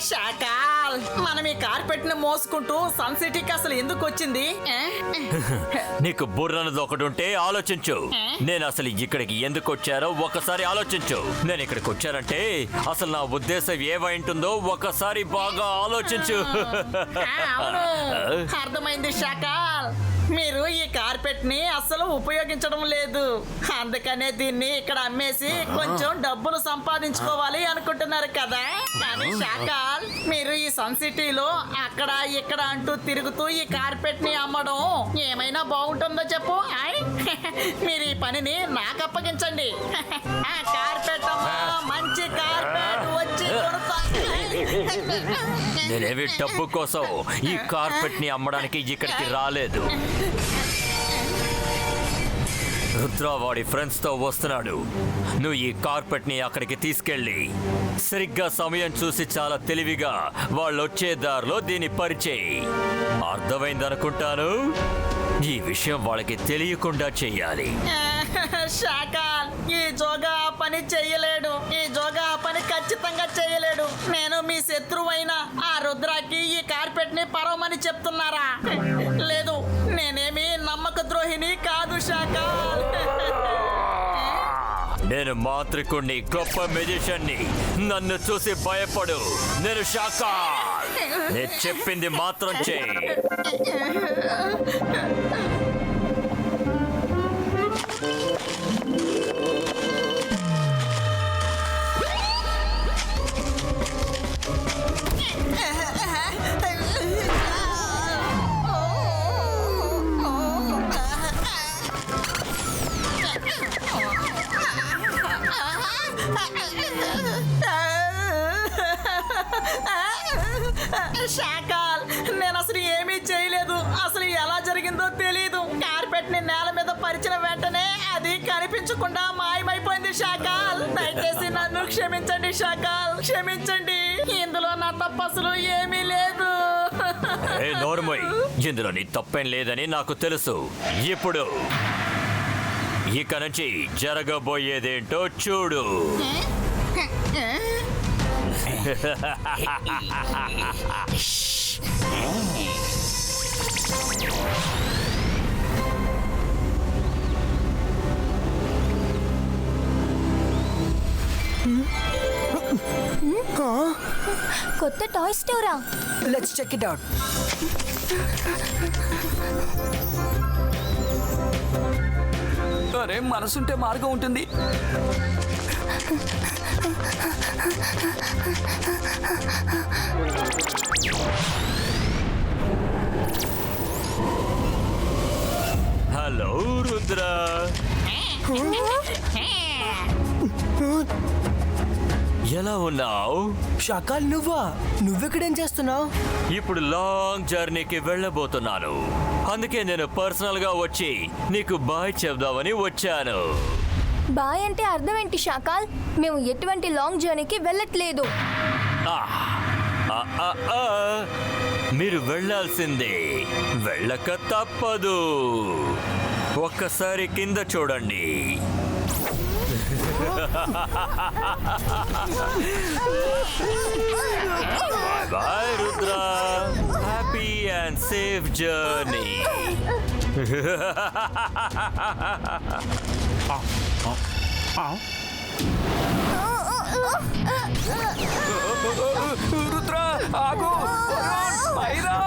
షాకాల్, మనం ఈ కార్పెట్ ని మోసుకుంటూ సన్ సిటీకి అసలు ఎందుకు వచ్చింది? నీకు బుర్రనది ఒకటి ఉంటే ఆలోచించు. నేను అసలు ఇక్కడికి ఎందుకు వచ్చారో ఒకసారి ఆలోచించు. నేను ఇక్కడికి వచ్చానంటే అసలు నా ఉద్దేశం ఏమై ఉంటుందో ఒకసారి బాగా ఆలోచించు. అవును, అర్థమైంది షాకాల్. మీరు ఈ కార్పెట్ ని అస్సలు ఉపయోగించడం లేదు, అందుకనే దీన్ని ఇక్కడ అమ్మేసి కొంచెం డబ్బులు సంపాదించుకోవాలి అనుకుంటున్నారు కదా. కానీ షాకాల్, మీరు ఈ సన్ సిటీలో అక్కడ ఇక్కడ అంటూ తిరుగుతూ ఈ కార్పెట్ ని అమ్మడం ఏమైనా బాగుంటుందో చెప్పు. మీరు ఈ పనిని నాకు అప్పగించండి. కార్పెట్ అమ్మా, మంచి కార్పెట్ వచ్చి నేనేవి డబ్బు కోసం ఈ కార్పెట్ ని అమ్మడానికి ఇక్కడికి రాలేదు. రుద్రవాడి ఫ్రెండ్స్ తో వస్తున్నాడు. నువ్వు ఈ కార్పెట్ ని అక్కడికి తీసుకెళ్ళి సరిగ్గా సమయం చూసి చాలా తెలివిగా వాళ్ళు వచ్చే దారిలో దీన్ని పరిచేయి. అర్థమైందనుకుంటాను. ఈ విషయం వాళ్ళకి తెలియకుండా చెయ్యాలి. షాకాల్, ఈ జోగా ఆ పని చెయ్యలేడు. ఈ జోగా ఆ పని ఖచ్చితంగా చెయ్యలేడు. నేను మీ శత్రువైన ఆ రుద్రాకి ఈ కార్పెట్ ని పరవమని చెప్తున్నారా? లేదు, నేనేమి నమ్మక ద్రోహిని కాదు షాకాల్. నేను మాంత్రికుణ్ణి, గొప్ప మెజిషియన్ని. నన్ను చూసి భయపడు. నేను షాకాల్. నేను చెప్పింది మాత్రం చెయ్యి. షాకాల్, నేను అసలు ఏమీ చేయలేదు. అసలు ఎలా జరిగిందో తెలీదు. కార్పెట్ ని నేల మీద పరిచిన వెంటనే అది కనిపించకుండా మాయమైపోయింది. షాకాల్, దయచేసి నన్ను క్షమించండి షాకాల్, క్షమించండి. ఇందులో నా తప్పు అసలు ఏమీ లేదు. నోర్మోయ్, ఇందులో నీ తప్పేం లేదని నాకు తెలుసు. ఇప్పుడు ఇక నుంచి జరగబోయేదేంటో చూడు. కొత్త టాయ్ స్టోరా? Let's check it out. అరే, మనసుంటే మార్గం ఉంటుంది. హలో రుద్ర. ఎలా ఉన్నావు? షాకాల్, నువ్వెక్కడేం చేస్తున్నావు? ఇప్పుడు లాంగ్ జర్నీకి వెళ్ళబోతున్నాను. అందుకే నేను పర్సనల్ గా వచ్చి నీకు బాయ్ చెప్దామని వచ్చాను. బాయ్ అంటే అర్థం ఏంటి షాకాల్? మేము ఎటువంటి లాంగ్ జర్నీకి వెళ్ళట్లేదు. మీరు వెళ్ళాల్సిందే, వెళ్ళక తప్పదు. ఒక్కసారి కింద చూడండి. Bye Rudra, happy and safe journey. Rudra, ఆగు! మైరా!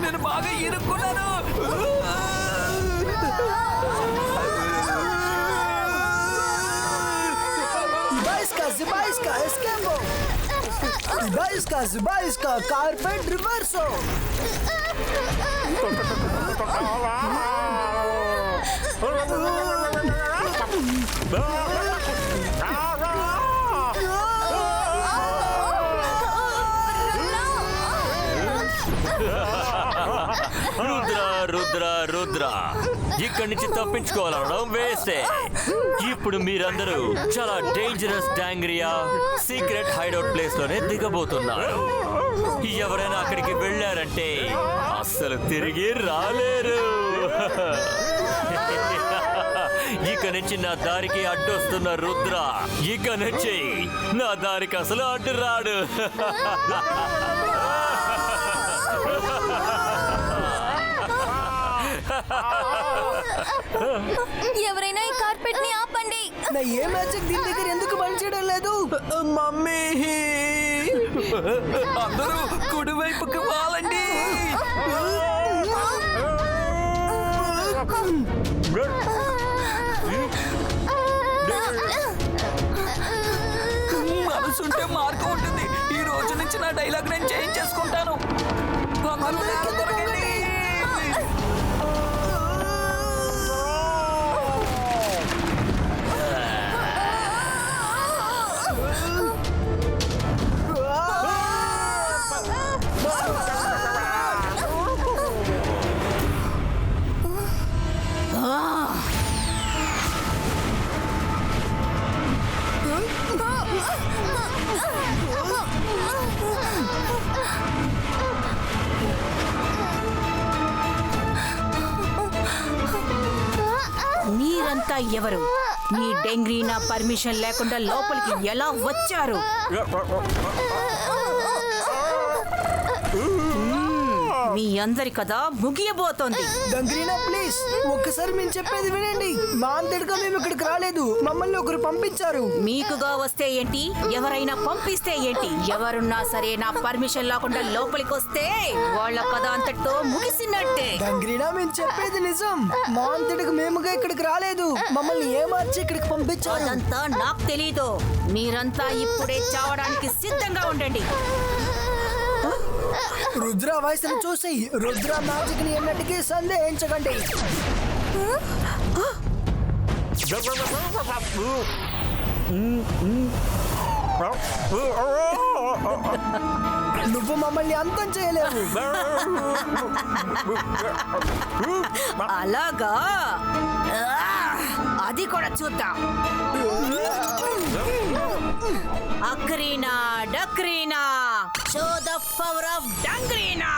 నేను బాగా ఇరుక్కున్నాను. Zibaiska, carpet reverso. రుద్ర, ఇక్కడి నుంచి తప్పించుకోవాలనడం వేస్తే. ఇప్పుడు మీరందరూ చాలా డేంజరస్ డాంగ్రియా సీక్రెట్ హైడౌట్ ప్లేస్ లోనే దిగబోతున్నారు. ఎవరైనా అక్కడికి వెళ్ళారంటే అస్సలు తిరిగి రాలేరు. ఇక నుంచి నా దారికి అడ్డొస్తున్న రుద్ర ఇక నుంచి నా దారికి అసలు అడ్డు రాడు. ఎవరైనా ఈ కార్పెట్ ని ఆపండి. నా ఏ మ్యాజిక్ దీని దగ్గర ఎందుకు పనిచేయడం లేదు? మమ్మీ, అందరూ కుడివైపుకి వాలండి. మనసుంటే మార్గం ఉంటుంది. ఈ రోజు నుంచి నా డైలాగ్ నేను చేంజ్ చేసుకుంటాను. అందరూ దొరకండి. మీరంతా ఎవరు? మీ డెంగ్రీనా పర్మిషన్ లేకుండా లోపలికి ఎలా వచ్చారు? మీ అందరి కథ ముగియబోతోంది. డంగ్రీనా ప్లీజ్ ఒక్కసారి మేము చెప్పేది వినండి. మా అంతటిగా మేము ఇక్కడికి రాలేదు. మమ్మల్ని ఒకరు పంపించారు. మీకుగా వస్తే ఏంటి, ఎవరైనా పంపిస్తే ఏంటి? ఎవరున్నా సరే నా పర్మిషన్ లేకుండా లోపలికి వస్తే వాళ్ళ కథ అంతటితో ముగిసినట్టే. డంగ్రీనా మేము చెప్పేది నిజం. మా అంతటికి మేముగా ఇక్కడికి రాలేదు. మమ్మల్ని ఏమార్చి ఇక్కడికి పంపించారు. అదంతా నాకు తెలీదు. మీరంతా ఇప్పుడే చావడానికి సిద్ధంగా ఉండండి. రుద్ర వయసును చూసి రుద్ర మ్యాజిక్ ని ఎన్నటికీ సందేహించకండి. నువ్వు మమ్మల్ని అంతం చేయలేవు. అలాగా, అది కూడా చూద్దాం. అక్రీనా డక్రీనా, షో ద పవర్ ఆఫ్ డంగ్రీనా.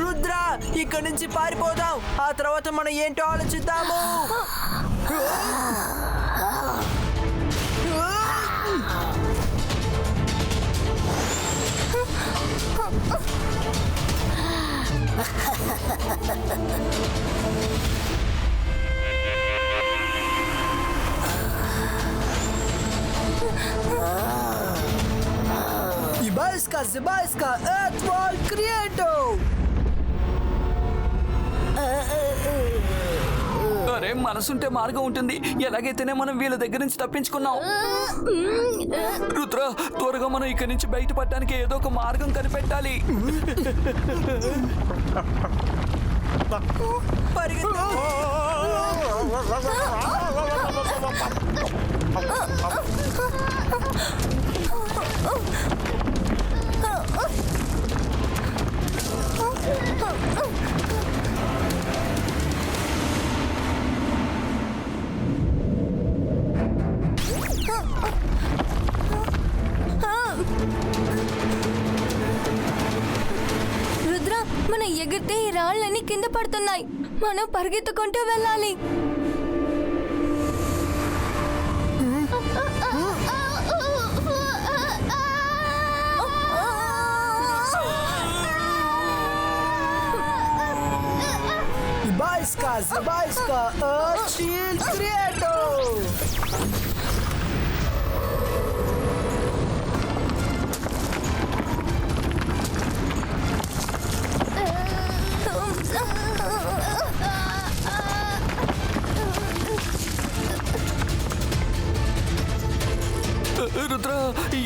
రుద్ర ఇక్కడి నుంచి పారిపోదాం. ఆ తర్వాత మనం ఏంటో ఆలోచిద్దాము. Ibaiska, Zibaiska, Earthwall Creator! అరే, మనసుంటే మార్గం ఉంటుంది. ఎలాగైతేనే మనం వీళ్ళ దగ్గర నుంచి తప్పించుకున్నాం. రుద్ర, త్వరగా మనం ఇక్కడి నుంచి బయటపడటానికి ఏదో ఒక మార్గం కనిపెట్టాలి. పరిగెత్తు. రుద్ర, మనం ఎగిరితే ఈ రాళ్ళని కింద పడుతున్నాయి. మనం పరిగెత్తుకుంటూ వెళ్ళాలి. Ibaiska, Zibaiska, Earth Shield Creator! Rudra,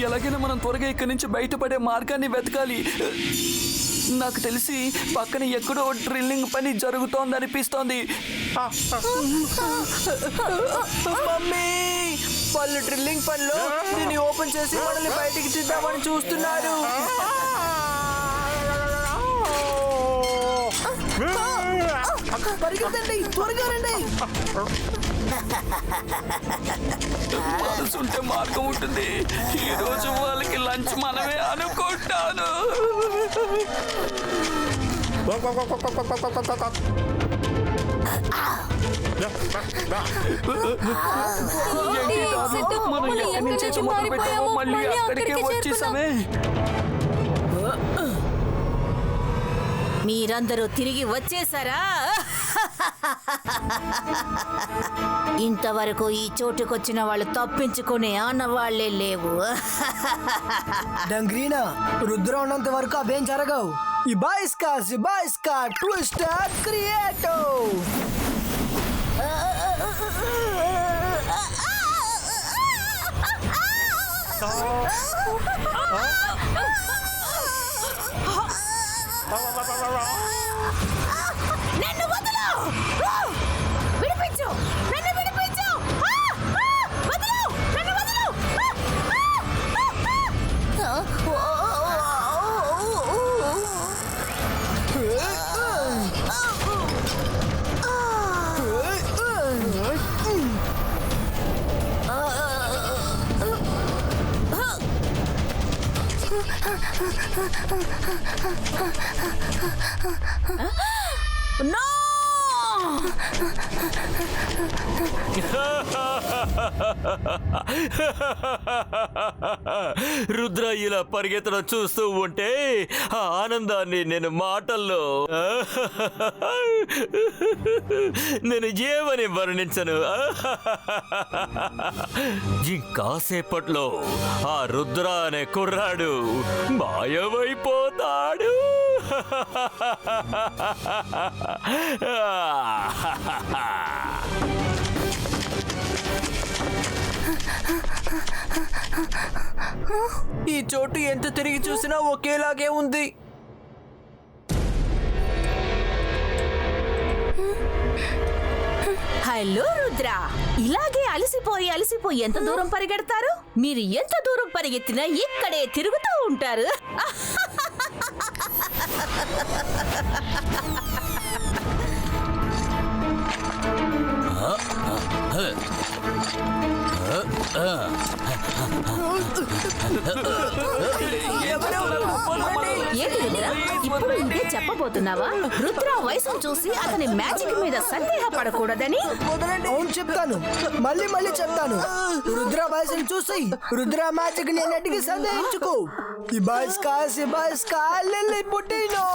ఎలాగైనా మనం త్వరగా ఇక్కడి నుంచి బయటపడే మార్గాన్ని వెతకాలి. నాకు తెలిసి పక్కన ఎక్కడో డ్రిల్లింగ్ పని జరుగుతోందనిపిస్తోంది. మమ్మీ వాళ్ళు డ్రిల్లింగ్ పనిలో దీన్ని ఓపెన్ చేసి మనల్ని బయటికి తీద్దామని చూస్తున్నారు. పరిగెత్తండి, త్వరగా రండి. మనసుంటే మార్గం ఉంటుంది. ఈ రోజు వాళ్ళకి లంచ్ మనమే అనుకుంటాను. మనం ఎక్కడి నుంచి మొదలు పెట్టామో మళ్ళీ అక్కడికే వచ్చేసామే. మీరందరూ తిరిగి వచ్చేసారా? ఇంతవరకు ఈ చోటుకొచ్చిన వాళ్ళు తప్పించుకునే ఆనవాళ్లే లేవు. డంగ్రీనా, రుద్ర ఉన్నంత వరకు అవేం జరగవు. ఈ బాయిస్కా ట్విస్టర్ క్రియేటో. నన్ను వదలు! విడిపించు! నన్ను విడిపించు! వదలు! నన్ను వదలు! No! రుద్ర ఇలా పరిగెత్తడం చూస్తూ ఉంటే ఆ ఆనందాన్ని నేను మాటల్లో నేను ఏమని వర్ణించను. ఇంకాసేపట్లో ఆ రుద్ర అనే కుర్రాడు మాయమైపోతాడు. ఈ చోటు ఎంత తిరిగి చూసినా ఒకేలాగే ఉంది. హలో రుద్ర, ఇలాగే అలసిపోయి ఎంత దూరం పరిగెడతారు? మీరు ఎంత దూరం పరిగెత్తినా ఇక్కడే తిరుగుతూ ఉంటారు. ఏంటి రుద్ర, ఇప్పుడు ఇంకే చెప్పబోతున్నావా? రుద్ర వయసును చూసి అతని మ్యాజిక్ మీద సందేహపడకూడదని. అవును చెప్తాను, మళ్ళీ చెప్తాను. రుద్ర వయసుని చూసి రుద్ర మ్యాజిక్ నేను అడిగి సందేహించుకో. ఈ బాయిస్కా లిల్లీ పుట్టినో.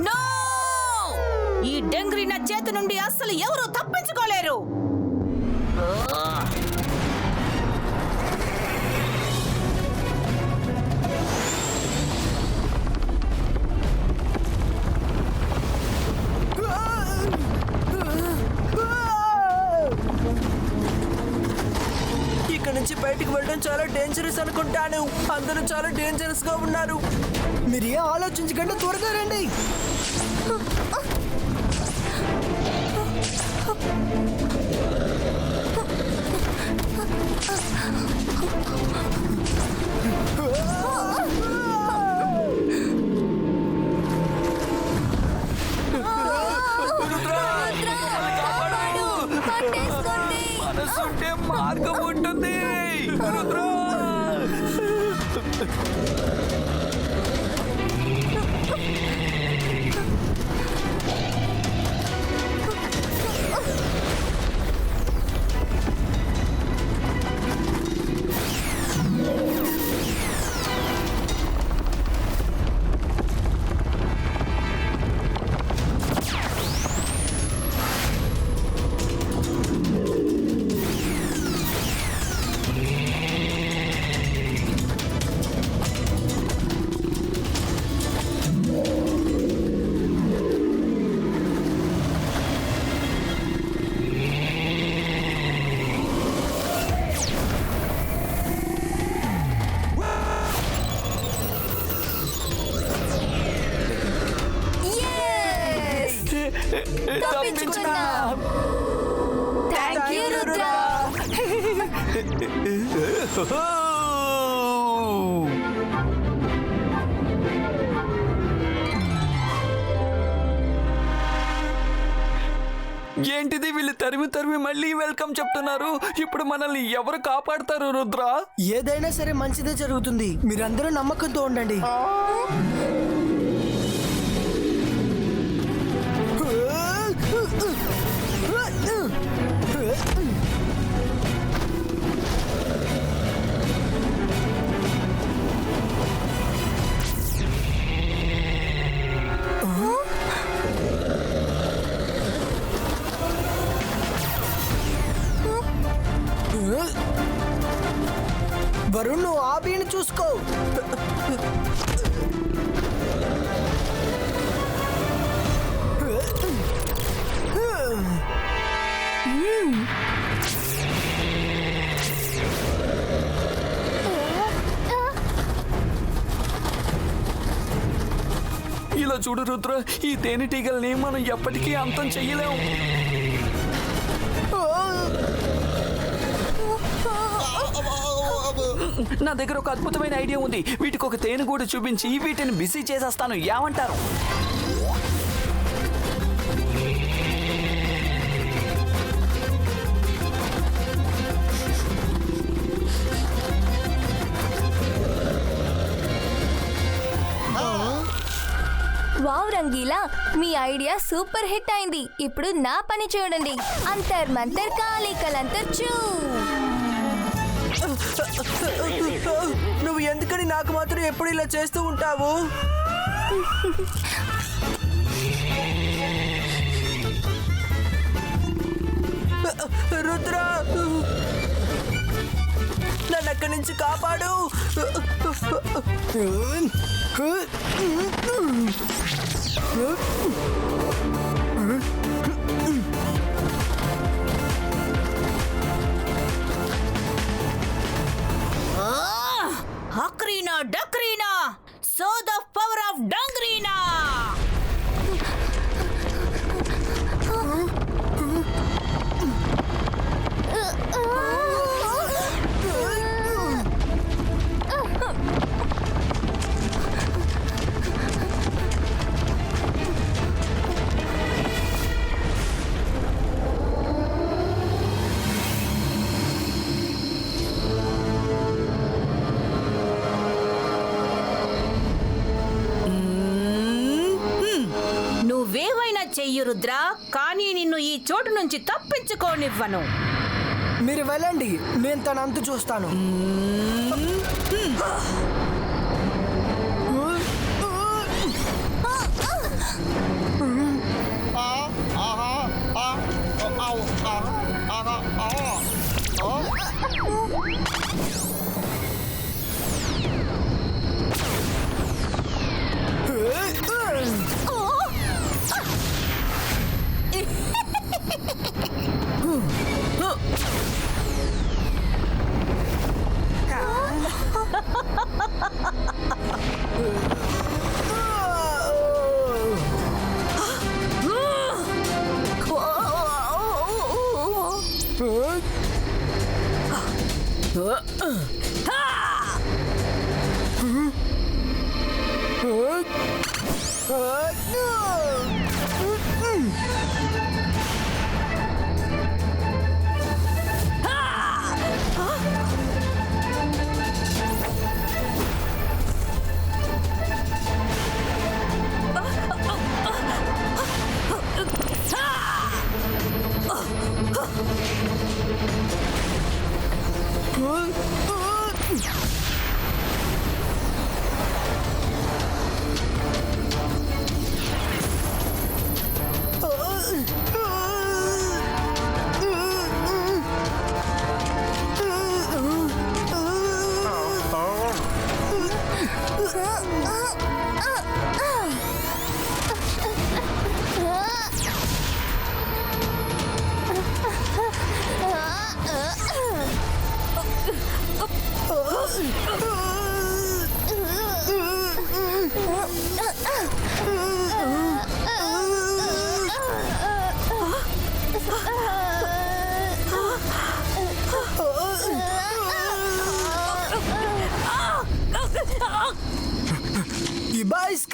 నో! ఈ డెంగ్రీన చేతి నుండి అస్సలు ఎవరు తప్పించుకోలేరు. ఇక్కడ నుంచి బయటికి వెళ్ళడం చాలా డేంజరస్ అనుకుంటాను. అందరూ చాలా డేంజరస్ గా ఉన్నారు. మీరు ఏం ఆలోచించకుండా త్వరగా రండి. మనసుంటే మార్గం ఉంటుంది. రుద్ర! తప్పించుకున్నాం. Thank you Rudra. ఏంటిది వీళ్ళు తరిమి మళ్ళీ వెల్కమ్ చెప్తున్నారు. ఇప్పుడు మనల్ని ఎవరు కాపాడతారు రుద్ర? ఏదైనా సరే మంచిదే జరుగుతుంది. మీరందరూ నమ్మకంతో ఉండండి. వరుణ్, నువ్వు ఆ బీని చూసుకో. ఇలా చూడు రుద్ర, ఈ తేనెటీగల్ని మనం ఎప్పటికీ అంతం చెయ్యలేం. నా దగ్గర ఒక అద్భుతమైన ఐడియా ఉంది. వీటికి ఒక తేనెగూడు చూపించి వీటిని బిజీ చేసేస్తాను. ఏమంటారు? వావ్ రంగీలా, మీ ఐడియా సూపర్ హిట్ అయింది. ఇప్పుడు నా పని చూడండి. అంతర్ మంతర్ కాళీ కలంతర్ చూ. నువ్వు ఎందుకని నాకు మాత్రం ఎప్పుడు ఇలా చేస్తూ ఉంటావు? రుద్ర, నన్ను అక్కడి నుంచి కాపాడు. అక్రీనా డక్రీనా, సో ద పవర్ ఆఫ్ డంగ్రీనా. నువ్వేమైనా చెయ్యి రుద్ర, కానీ నిన్ను ఈ చోటు నుంచి తప్పించుకోనివ్వను. మీరు వెళ్ళండి, నేను తన అంతు చూస్తాను.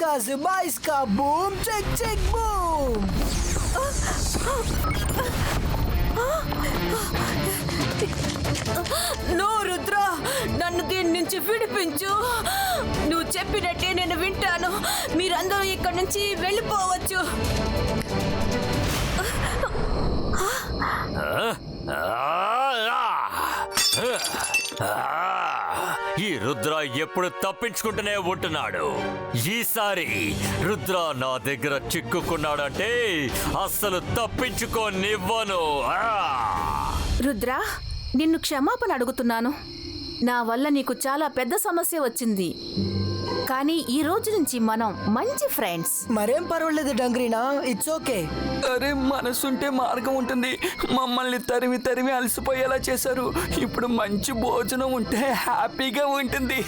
బాయ్స్కా boom check check boom. No Rudra, నన్ను దీని నుంచి విడిపించు. నువ్వు చెప్పినట్టే నేను వింటాను. మీరందరూ ఇక్కడి నుంచి వెళ్ళిపోవచ్చు. ఈ రుద్ర ఎప్పుడు తప్పించుకుంటూనే ఉంటున్నాడు. ఈసారి రుద్ర నా దగ్గర చిక్కుకున్నాడంటే అస్సలు తప్పించుకోనివ్వను. రుద్ర, నిన్ను క్షమాపణ అడుగుతున్నాను. నా వల్ల నీకు చాలా పెద్ద సమస్య వచ్చింది. కానీ ఈ రోజు నుంచి మనం మంచి ఫ్రెండ్స్. మరేం పర్వాలేదు డంగ్రీనా, ఇట్స్ ఓకే. అరే మనసుంటే మార్గం ఉంటుంది. మమ్మల్ని తరిమి తరిమి అలసిపోయేలా చేశారు. ఇప్పుడు మంచి భోజనం ఉంటే హ్యాపీగా ఉంటుంది.